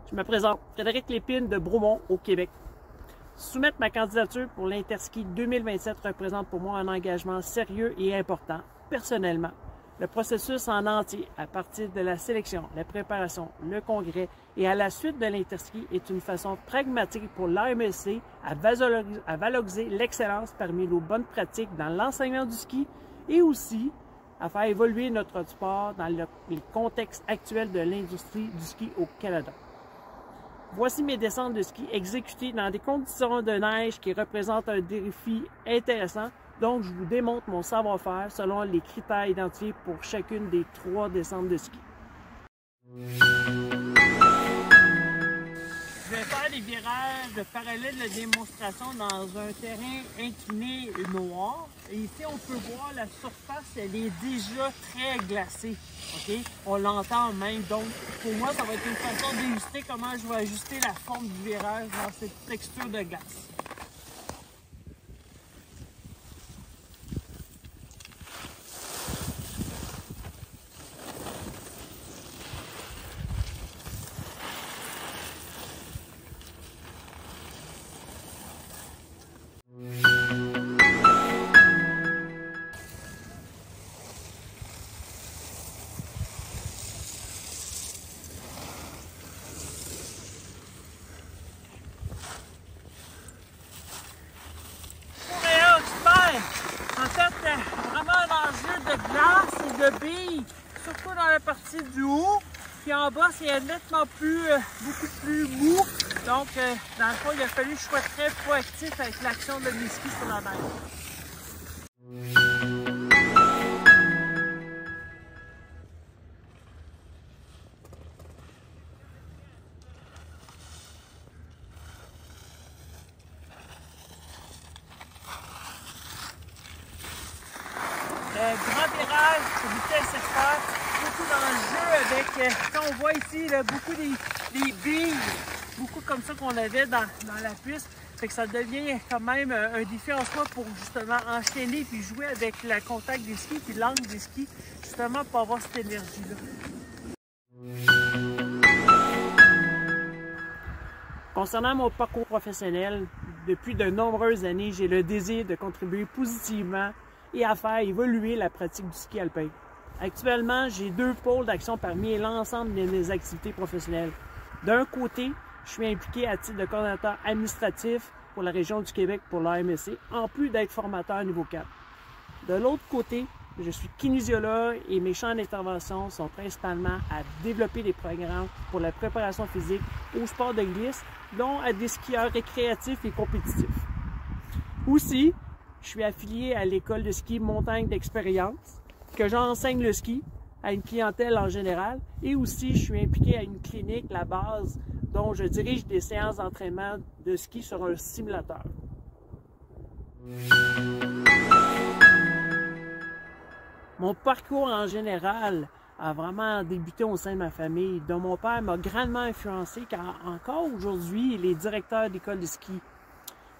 Je me présente, Frédéric Lépine de Bromont, au Québec. Soumettre ma candidature pour l'Interski 2027 représente pour moi un engagement sérieux et important, personnellement. Le processus en entier, à partir de la sélection, la préparation, le congrès et à la suite de l'Interski est une façon pragmatique pour l'AMSC à valoriser l'excellence parmi nos bonnes pratiques dans l'enseignement du ski et aussi à faire évoluer notre sport dans les contextes actuels de l'industrie du ski au Canada. Voici mes descentes de ski exécutées dans des conditions de neige qui représentent un défi intéressant. Donc, je vous démontre mon savoir-faire selon les critères identifiés pour chacune des 3 descentes de ski. Je vais faire des virages de parallèle de démonstration dans un terrain incliné noir. Et ici, on peut voir la surface, elle est déjà très glacée. Okay? On l'entend même. Donc, pour moi, ça va être une façon d'ajuster comment je vais ajuster la forme du virage dans cette texture de glace. Vraiment un enjeu de glace et de billes, surtout dans la partie du haut. Puis en bas, c'est nettement beaucoup plus mou. Donc, dans le fond, il a fallu que je sois très proactif avec l'action de mes skis sur la neige. Grand virage, vitesse expert, beaucoup d'enjeux avec, quand on voit ici, là, beaucoup des billes, beaucoup comme ça qu'on avait dans la piste. Fait que ça devient quand même un défi en soi pour justement enchaîner puis jouer avec le contact des skis puis l'angle des skis, justement pour avoir cette énergie-là. Concernant mon parcours professionnel, depuis de nombreuses années, j'ai le désir de contribuer positivement et à faire évoluer la pratique du ski alpin. Actuellement, j'ai 2 pôles d'action parmi l'ensemble de mes activités professionnelles. D'un côté, je suis impliqué à titre de coordonnateur administratif pour la région du Québec pour l'AMSC, en plus d'être formateur niveau 4. De l'autre côté, je suis kinésiologue et mes champs d'intervention sont principalement à développer des programmes pour la préparation physique au sport de glisse, dont à des skieurs récréatifs et compétitifs. Aussi, je suis affilié à l'école de ski Montagne d'Expérience, que j'enseigne le ski à une clientèle en général, et aussi je suis impliqué à une clinique, la base, dont je dirige des séances d'entraînement de ski sur un simulateur. Mon parcours en général a vraiment débuté au sein de ma famille, dont mon père m'a grandement influencé, car encore aujourd'hui, il est directeur d'école de ski.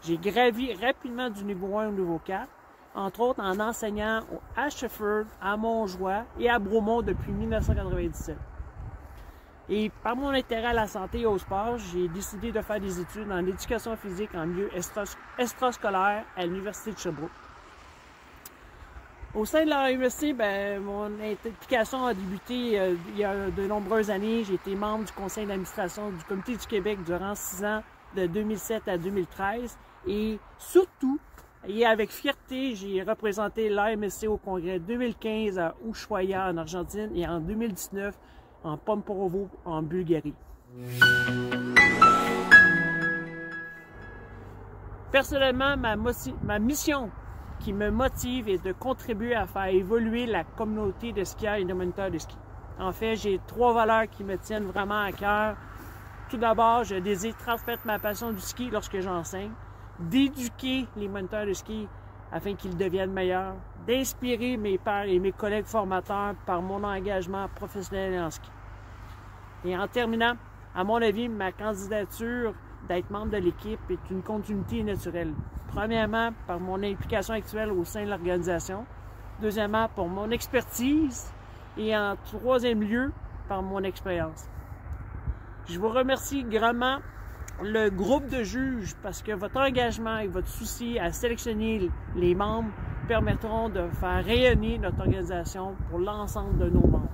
J'ai gravi rapidement du niveau 1 au niveau 4, entre autres en enseignant à Shefford, à Montjoie et à Bromont depuis 1997. Et par mon intérêt à la santé et au sport, j'ai décidé de faire des études en éducation physique en milieu extrascolaire à l'Université de Sherbrooke. Au sein de l'AMSC, mon implication a débuté il y a de nombreuses années. J'ai été membre du conseil d'administration du Comité du Québec durant 6 ans, de 2007 à 2013. Et surtout, et avec fierté, j'ai représenté l'AMSC au congrès 2015 à Ushuaia en Argentine et en 2019 en Pomperovo en Bulgarie. Personnellement, ma mission qui me motive est de contribuer à faire évoluer la communauté de skieurs et de moniteurs de ski. En fait, j'ai 3 valeurs qui me tiennent vraiment à cœur. Tout d'abord, je désire transmettre ma passion du ski lorsque j'enseigne, d'éduquer les moniteurs de ski afin qu'ils deviennent meilleurs, d'inspirer mes pairs et mes collègues formateurs par mon engagement professionnel en ski. Et en terminant, à mon avis, ma candidature d'être membre de l'équipe est une continuité naturelle. Premièrement, par mon implication actuelle au sein de l'organisation. Deuxièmement, pour mon expertise. Et en troisième lieu, par mon expérience. Je vous remercie grandement le groupe de juges parce que votre engagement et votre souci à sélectionner les membres permettront de faire rayonner notre organisation pour l'ensemble de nos membres.